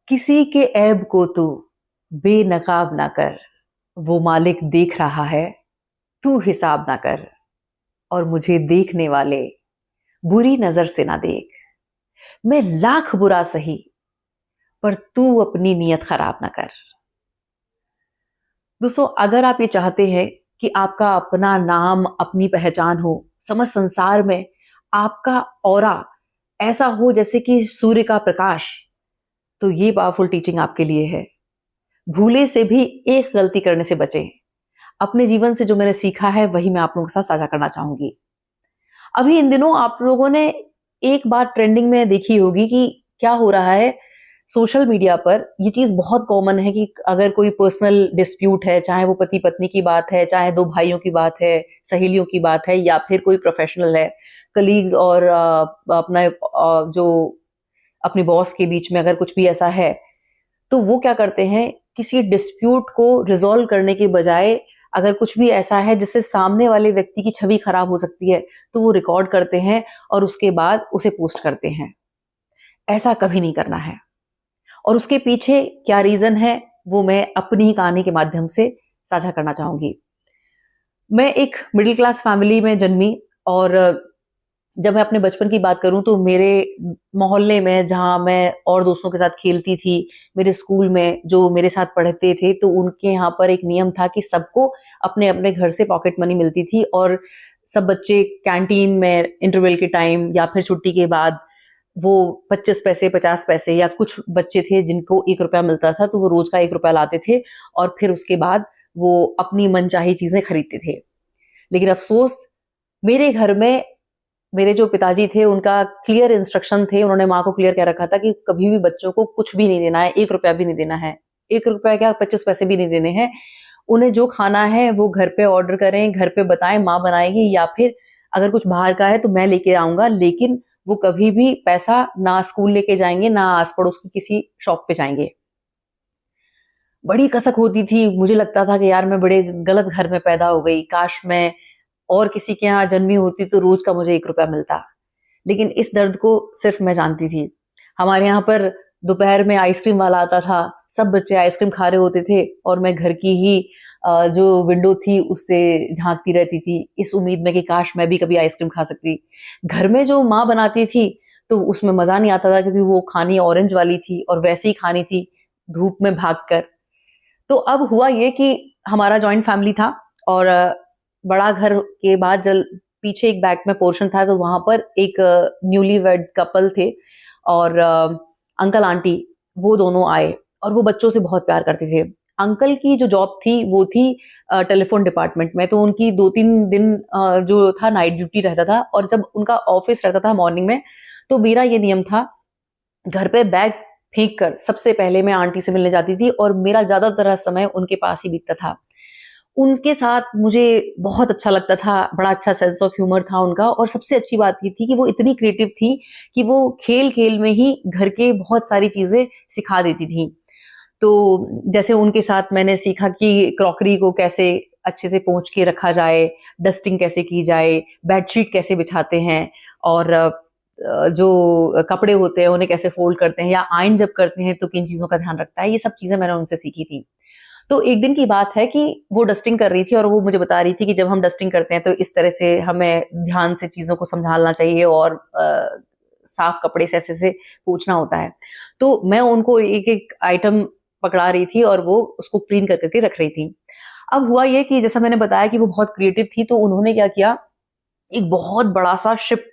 किसी के ऐब को तू बेनकाब ना कर, वो मालिक देख रहा है, तू हिसाब ना कर। और मुझे देखने वाले बुरी नजर से ना देख। मैं लाख बुरा सही, पर तू अपनी नीयत खराब ना कर। दोस्तों, अगर आप ये चाहते हैं कि आपका अपना नाम, अपनी पहचान हो समस्त संसार में, आपका ऑरा ऐसा हो जैसे कि सूर्य का प्रकाश, तो ये पावरफुल टीचिंग आपके लिए है। भूले से भी एक गलती करने से बचें। अपने जीवन से जो मैंने सीखा है वही मैं आप लोगों के साथ साझा करना चाहूंगी। अभी इन दिनों आप लोगों ने एक बात ट्रेंडिंग में देखी होगी कि क्या हो रहा है सोशल मीडिया पर। ये चीज बहुत कॉमन है कि अगर कोई पर्सनल डिस्प्यूट है, चाहे वो पति पत्नी की बात है, चाहे दो भाइयों की बात है, सहेलियों की बात है, या फिर कोई प्रोफेशनल है, कलीग्स और अपना जो अपने बॉस के बीच में अगर कुछ भी ऐसा है, तो वो क्या करते हैं, किसी डिस्प्यूट को रिजॉल्व करने के बजाय अगर कुछ भी ऐसा है जिससे सामने वाले व्यक्ति की छवि खराब हो सकती है, तो वो रिकॉर्ड करते हैं और उसके बाद उसे पोस्ट करते हैं। ऐसा कभी नहीं करना है। और उसके पीछे क्या रीजन है वो मैं अपनी ही कहानी के माध्यम से साझा करना चाहूंगी। मैं एक मिडिल क्लास फैमिली में जन्मी, और जब मैं अपने बचपन की बात करूं तो मेरे मोहल्ले में जहां मैं और दोस्तों के साथ खेलती थी, मेरे स्कूल में जो मेरे साथ पढ़ते थे, तो उनके यहाँ पर एक नियम था कि सबको अपने अपने घर से पॉकेट मनी मिलती थी, और सब बच्चे कैंटीन में इंटरवल के टाइम या फिर छुट्टी के बाद वो 25 पैसे 50 पैसे, या कुछ बच्चे थे जिनको 1 रुपया मिलता था तो वो रोज का 1 रुपया लाते थे, और फिर उसके बाद वो अपनी मनचाही चीजें खरीदते थे। लेकिन अफसोस, मेरे घर में मेरे जो पिताजी थे उनका क्लियर इंस्ट्रक्शन थे, उन्होंने माँ को क्लियर कह रखा था कि कभी भी बच्चों को कुछ भी नहीं देना है, 1 रुपया भी नहीं देना है। 1 रुपया क्या, 25 पैसे भी नहीं देने हैं। उन्हें जो खाना है वो घर पे ऑर्डर करें, घर पे बताएं, माँ बनाएगी, या फिर अगर कुछ बाहर का है तो मैं लेके आऊंगा, लेकिन वो कभी भी पैसा ना स्कूल लेके जाएंगे, ना आस पड़ोस की किसी शॉप पे जाएंगे। बड़ी कसक होती थी, मुझे लगता था कि यार मैं बड़े गलत घर में पैदा हो गई, काश मैं और किसी के यहाँ जन्मी होती तो रोज का मुझे 1 रुपया मिलता। लेकिन इस दर्द को सिर्फ मैं जानती थी। हमारे यहाँ पर दोपहर में आइसक्रीम वाला आता था, सब बच्चे आइसक्रीम खा रहे होते थे, और मैं घर की ही जो विंडो थी उससे झांकती रहती थी, इस उम्मीद में कि काश मैं भी कभी आइसक्रीम खा सकती। घर में जो माँ बनाती थी तो उसमें मजा नहीं आता था, क्योंकि वो खानी ऑरेंज वाली थी और वैसे ही खानी थी धूप में भाग कर। तो अब हुआ ये कि हमारा जॉइंट फैमिली था, और बड़ा घर के बाद जल पीछे एक बैक में पोर्शन था, तो वहां पर एक न्यूली वेड कपल थे, और अंकल आंटी वो दोनों आए, और वो बच्चों से बहुत प्यार करते थे। अंकल की जो जॉब थी वो थी टेलीफोन डिपार्टमेंट में, तो उनकी 2-3 दिन जो था नाइट ड्यूटी रहता था, और जब उनका ऑफिस रहता था मॉर्निंग में, तो मेरा ये नियम था, घर पे बैग फेंक कर सबसे पहले मैं आंटी से मिलने जाती थी, और मेरा ज्यादातर समय उनके पास ही बीतता था। उनके साथ मुझे बहुत अच्छा लगता था, बड़ा अच्छा सेंस ऑफ ह्यूमर था उनका, और सबसे अच्छी बात ये थी कि वो इतनी क्रिएटिव थी कि वो खेल खेल में ही घर के बहुत सारी चीजें सिखा देती थी। तो जैसे उनके साथ मैंने सीखा कि क्रॉकरी को कैसे अच्छे से पोंछ के रखा जाए, डस्टिंग कैसे की जाए, बेडशीट कैसे बिछाते हैं, और जो कपड़े होते हैं उन्हें कैसे फोल्ड करते हैं, या आयन जब करते हैं तो किन चीजों का ध्यान रखता है, ये सब चीजें मैंने उनसे सीखी थी। तो एक दिन की बात है कि वो डस्टिंग कर रही थी, और वो मुझे बता रही थी कि जब हम डस्टिंग करते हैं तो इस तरह से हमें ध्यान से चीजों को संभालना चाहिए, और साफ कपड़े से ऐसे से पोंछना होता है। तो मैं उनको एक एक आइटम पकड़ा रही थी, और वो उसको क्लीन कर करके रख रही थी। अब हुआ ये कि जैसा मैंने बताया कि वो बहुत क्रिएटिव थी, तो उन्होंने क्या किया, एक बहुत बड़ा सा शिप,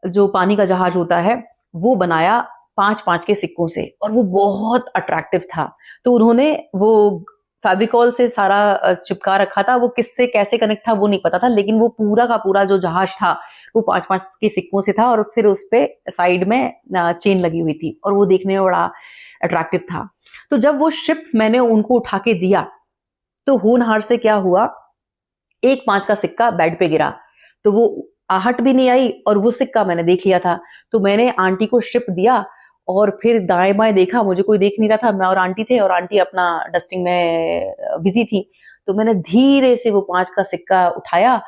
जो पानी का जहाज होता है, वो बनाया 5-5 के सिक्कों से, और वो बहुत अट्रैक्टिव था। तो उन्होंने वो फेविकॉल से सारा चिपका रखा था, वो किससे कैसे कनेक्ट था वो नहीं पता था, लेकिन वो पूरा का पूरा जो जहाज था वो 5-5 के सिक्कों से था, और फिर उस पे साइड में चेन लगी हुई थी, और वो देखने में बड़ा अट्रैक्टिव था। तो जब वो शिप मैंने उनको उठा के दिया, तो होनहार से क्या हुआ, एक 5 का सिक्का बेड पे गिरा, तो वो आहट भी नहीं आई, और वो सिक्का मैंने देख लिया था। तो मैंने आंटी को शिप दिया, और फिर दाएं बाएं देखा, मुझे कोई देख नहीं रहा था, मैं और आंटी थे, और आंटी अपना डस्टिंग में बिजी थी। तो मैंने धीरे से वो 5 का सिक्का उठाया,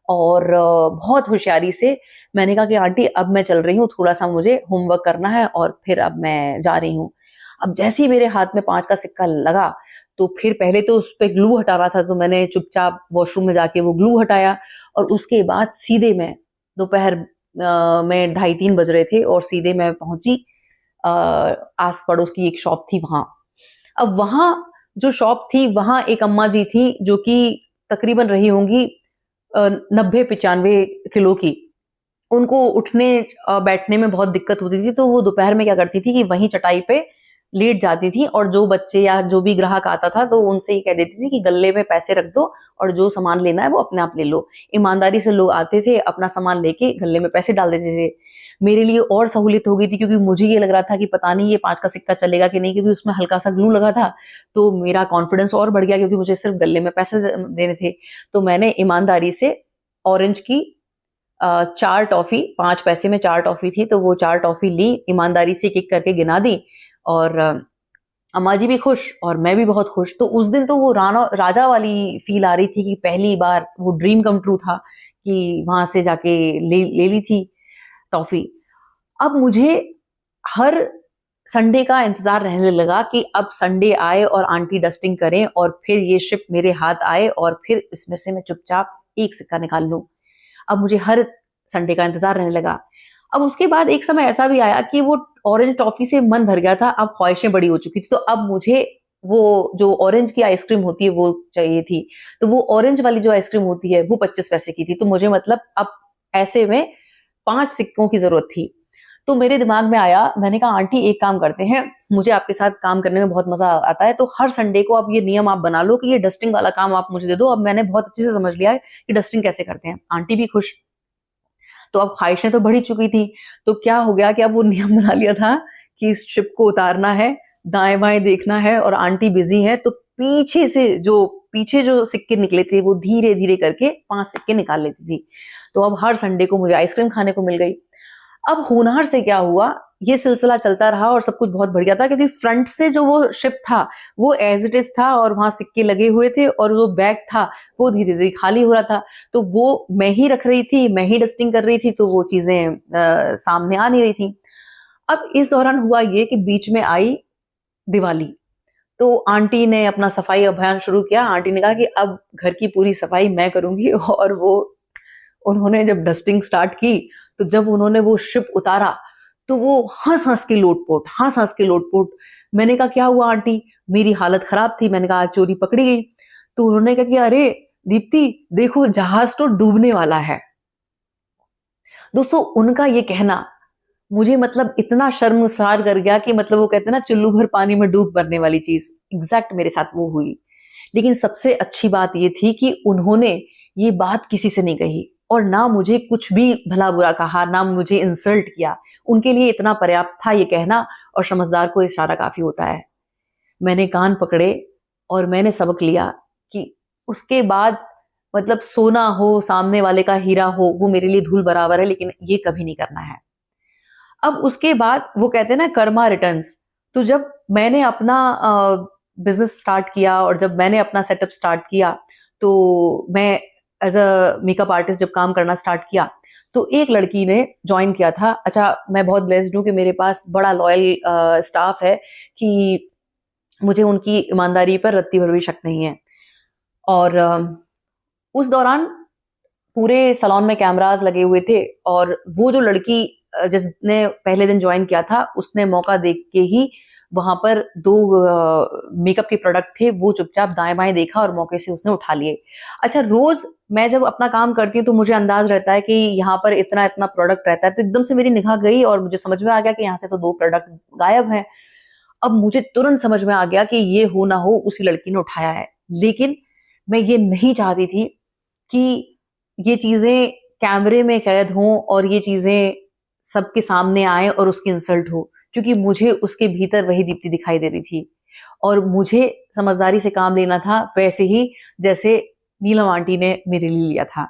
और बहुत होशियारी से मैंने कहा कि आंटी अब मैं चल रही हूँ, थोड़ा सा मुझे होमवर्क करना है, और फिर अब मैं जा रही हूँ। अब जैसे ही मेरे हाथ में 5 का सिक्का लगा, तो फिर पहले तो उस पे ग्लू हटाना था, तो मैंने चुपचाप वॉशरूम में जाके वो ग्लू हटाया और उसके बाद सीधे मैं दोपहर में 2:30-3 बज रहे थे और सीधे मैं पहुंची आस पड़ोस की एक शॉप थी वहां। अब वहां जो शॉप थी वहां एक अम्मा जी थी जो कि तकरीबन रही होंगी 90-95 किलो की। उनको उठने बैठने में बहुत दिक्कत होती थी, तो वो दोपहर में क्या करती थी कि वहीं चटाई पे लेट जाती थी और जो बच्चे या जो भी ग्राहक आता था तो उनसे ये कह देती थी कि गल्ले में पैसे रख दो और जो सामान लेना है वो अपने आप ले लो। ईमानदारी से लोग आते थे, अपना सामान लेके गल्ले में पैसे डाल देते थे। मेरे लिए और सहूलियत हो गई थी क्योंकि मुझे ये लग रहा था कि पता नहीं ये 5 का सिक्का चलेगा कि नहीं, क्योंकि उसमें हल्का-सा ग्लू लगा था। तो मेरा कॉन्फिडेंस और बढ़ गया क्योंकि मुझे सिर्फ गल्ले में पैसे देने थे। तो मैंने ईमानदारी से ऑरेंज की 4 टॉफ़ी, 5 पैसे में 4 टॉफ़ी थी, तो वो 4 टॉफ़ी ली, ईमानदारी से एक-एक करके गिना दी और अम्मा जी भी खुश और मैं भी बहुत खुश। तो उस दिन तो वो राना राजा वाली फ़ील आ रही थी कि पहली बार वो ड्रीम कम ट्रू था कि वहाँ से जाके ले ली थी टॉफ़ी। अब मुझे हर संडे का इंतज़ार रहने लगा कि अब संडे आए और आंटी डस्टिंग करें और फिर ये शिप मेरे हाथ आए और फिर इसमें से मैं चुपचाप एक सिक्का निकाल लूँ। अब मुझे हर संडे का इंतज़ार रहने लगा। अब उसके बाद एक समय ऐसा भी आया कि वो ऑरेंज टॉफ़ी से मन भर गया था, अब ख्वाहिशें बड़ी हो चुकी थी, तो अब मुझे वो जो ऑरेंज की आइसक्रीम होती है वो चाहिए थी। तो वो ऑरेंज वाली जो आइसक्रीम होती है वो 25 पैसे की थी, तो मुझे मतलब अब ऐसे में 5 सिक्कों की ज़रूरत थी। तो मेरे दिमाग में आया, मैंने कहा आंटी एक काम करते हैं, मुझे आपके साथ काम करने में बहुत मज़ा आता है, तो हर संडे को अब ये नियम आप बना लो कि ये डस्टिंग वाला काम आप मुझे दे दो। अब मैंने बहुत अच्छे से समझ लिया है कि डस्टिंग कैसे करते हैं। आंटी भी खुश। तो अब ख्वाहिशें तो बढ़ ही चुकी थी, तो क्या हो गया कि अब वो नियम बना लिया था कि इस शिप को उतारना है, दाएँ-बाएँ देखना है और आंटी बिज़ी हैं, तो पीछे जो सिक्के निकले थे, वो धीरे-धीरे करके 5 सिक्के निकाल लेती थी। तो अब हर संडे को मुझे आइसक्रीम खाने को मिल गई। अब होनहार से क्या हुआ, ये सिलसिला चलता रहा और सब कुछ बहुत बढ़ गया था क्योंकि फ्रंट से जो वो शिप था, वो एज़ इट इज़ था और वहाँ सिक्के लगे हुए थे और जो बैग था, वो धीरे-धीरे खाली हो रहा था। तो वो मैं ही रख रही थी, मैं ही डस्टिंग कर रही थी, तो वो चीज़ें सामने आ नहीं रही थी। अब इस दौरान हुआ ये कि बीच में आई दिवाली, तो आंटी ने अपना सफाई अभियान शुरू किया। आंटी ने कहा कि अब घर की पूरी सफाई मैं करूँगी और वो उन्होंने जब डस्टिंग स्टार्ट की, तो जब उन्होंने वो शिप उतारा, तो वो हँस-हँस के लोटपोट, हँस-हँस के लोटपोट। मैंने कहा, "क्या हुआ आंटी?" मेरी हालत खराब थी। मैंने कहा, "आज चोरी पकड़ी गई।" तो उन्होंने कहा कि, "अरे! दीप्ति, देखो जहाज़ तो डूबने वाला है।" दोस्तों, उनका ये कहना मुझे मतलब इतना शर्मसार कर गया कि मतलब वो कहते हैं ना चुल्लू भर पानी में डूब मरने वाली चीज़, एग्ज़ैक्ट मेरे साथ वो हुई। लेकिन सबसे अच्छी बात ये थी कि उन्होंने ये बात किसी से नहीं कही और ना मुझे कुछ भी भला-बुरा कहा, ना मुझे इंसल्ट किया। उनके लिए इतना पर्याप्त था ये कहना और समझदार को इशारा काफ़ी होता है। मैंने कान पकड़े और मैंने सबक लिया कि उसके बाद मतलब सोना हो, सामने वाले का हीरा हो, वो मेरे लिए धूल बराबर है, लेकिन ये कभी नहीं करना है। अब उसके बाद वो कहते हैं ना कर्मा रिटर्न्स, तो जब मैंने अपना बिज़नेस स्टार्ट किया और जब मैंने अपना सेटअप स्टार्ट किया, तो मैं एज़ अ मेकअप आर्टिस्ट जब काम करना स्टार्ट किया, तो एक लड़की ने जॉइन किया था। अच्छा, मैं बहुत ब्लेस्ड हूँ कि मेरे पास बड़ा लॉयल स्टाफ है कि मुझे उनकी ईमानदारी पर रत्ती भर भी शक नहीं है। और उस दौरान पूरे सैलून में कैमरास लगे हुए थे और वो जो लड़की जिसने पहले दिन जॉइन किया था, उसने मौका देख के ही वहाँ पर 2 मेकअप के प्रोडक्ट थे, वो चुपचाप दाएँ-बाएँ देखा और मौके से उसने उठा लिए। अच्छा, रोज़ मैं जब अपना काम करती हूँ, तो मुझे अंदाज़ रहता है कि यहाँ पर इतना-इतना प्रोडक्ट रहता है, तो एकदम से मेरी निगाह गई और मुझे समझ में आ गया कि यहाँ से तो 2 प्रोडक्ट गायब हैं। अब मुझे तुरंत समझ में आ गया कि ये हो ना हो उसी लड़की ने उठाया है। लेकिन मैं ये नहीं चाहती थी कि ये चीज़ें कैमरे में कैद हों और ये चीज़ें सबके सामने आएँ और उसकी इंसल्ट हो, क्योंकि मुझे उसके भीतर वही दीप्ति दिखाई दे रही थी और मुझे समझदारी से काम लेना था वैसे ही जैसे नीलम आंटी ने मेरे लिए लिया था।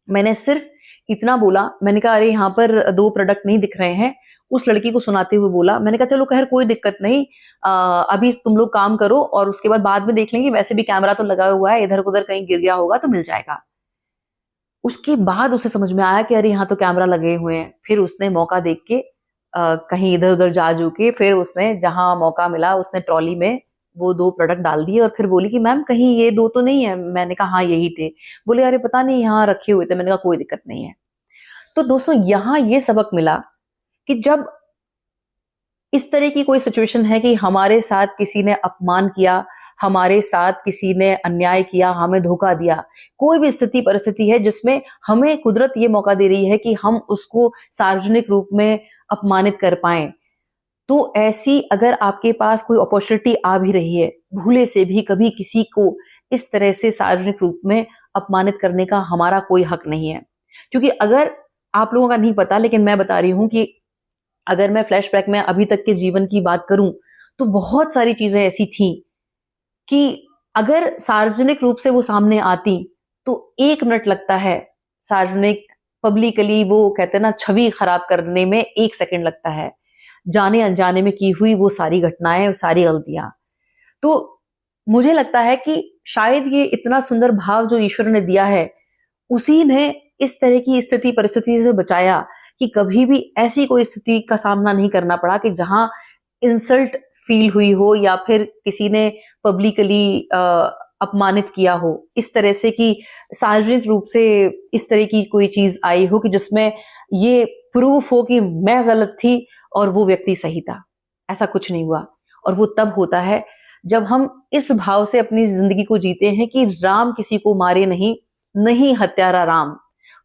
मैंने सिर्फ इतना बोला, मैंने कहा अरे यहाँ पर 2 प्रोडक्ट नहीं दिख रहे हैं। उस लड़की को सुनाते हुए बोला, मैंने कहा चलो ख़ैर कोई दिक्कत नहीं, अभी तुम लोग काम करो और उसके बाद में देख लेंगे, वैसे भी कैमरा तो लगा हुआ है, इधर-उधर कहीं गिर गया होगा तो मिल जाएगा। उसके बाद उसे समझ में आया कि अरे यहाँ तो कैमरा लगे हुए हैं। फिर उसने मौका देख के कहीं इधर उधर जा जू के फिर उसने जहां मौका मिला उसने ट्रॉली में वो 2 प्रोडक्ट डाल दिए और फिर बोली कि मैम कहीं ये 2 तो नहीं है। मैंने कहा हाँ यही थे। बोले अरे पता नहीं यहाँ रखे हुए थे। मैंने कहा कोई दिक्कत नहीं है। तो दोस्तों यहाँ ये सबक मिला कि जब इस तरह की कोई सिचुएशन है कि हमारे साथ किसी ने अपमान किया, हमारे साथ किसी ने अन्याय किया, हमें धोखा दिया, कोई भी स्थिति परिस्थिति है जिसमें हमें कुदरत ये मौका दे रही है कि हम उसको सार्वजनिक रूप में अपमानित कर पाएं, तो ऐसी अगर आपके पास कोई अपॉर्चुनिटी आ भी रही है, भूले से भी कभी किसी को इस तरह से सार्वजनिक रूप में अपमानित करने का हमारा कोई हक नहीं है। क्योंकि अगर आप लोगों का नहीं पता, लेकिन मैं बता रही हूं कि अगर मैं फ्लैशबैक में अभी तक के जीवन की बात करूं तो बहुत सारी चीजें ऐसी थी कि अगर सार्वजनिक रूप से वो सामने आती तो 1 मिनट लगता है, सार्वजनिक पब्लिकली वो कहते हैं ना छवि खराब करने में 1 सेकंड लगता है, जाने अनजाने में की हुई वो सारी घटनाएं और सारी गलतियां। तो मुझे लगता है कि शायद ये इतना सुंदर भाव जो ईश्वर ने दिया है उसी ने इस तरह की स्थिति परिस्थिति से बचाया कि कभी भी ऐसी कोई स्थिति का सामना नहीं करना पड़ा कि जहां इंसल्ट फील हुई हो या फिर किसी ने पब्लिकली अपमानित किया हो इस तरह से कि सार्वजनिक रूप से इस तरह की कोई चीज आई हो कि जिसमें ये प्रूफ हो कि मैं गलत थी और वो व्यक्ति सही था। ऐसा कुछ नहीं हुआ। और वो तब होता है जब हम इस भाव से अपनी जिंदगी को जीते हैं कि राम किसी को मारे नहीं, नहीं हत्यारा राम,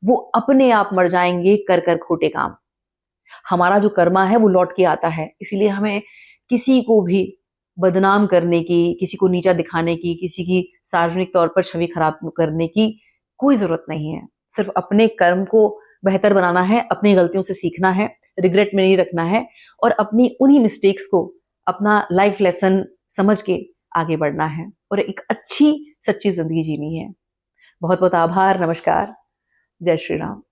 वो अपने आप मर जाएंगे कर कर खोटे काम। हमारा जो कर्मा है वो लौट के आता है। इसीलिए हमें किसी को भी बदनाम करने की, किसी को नीचा दिखाने की, किसी की सार्वजनिक तौर पर छवि खराब करने की कोई जरूरत नहीं है। सिर्फ अपने कर्म को बेहतर बनाना है, अपनी गलतियों से सीखना है, रिग्रेट में नहीं रखना है और अपनी उन्हीं मिस्टेक्स को अपना लाइफ लेसन समझ के आगे बढ़ना है और एक अच्छी सच्ची जिंदगी जीनी है। बहुत बहुत आभार। नमस्कार। जय श्री राम।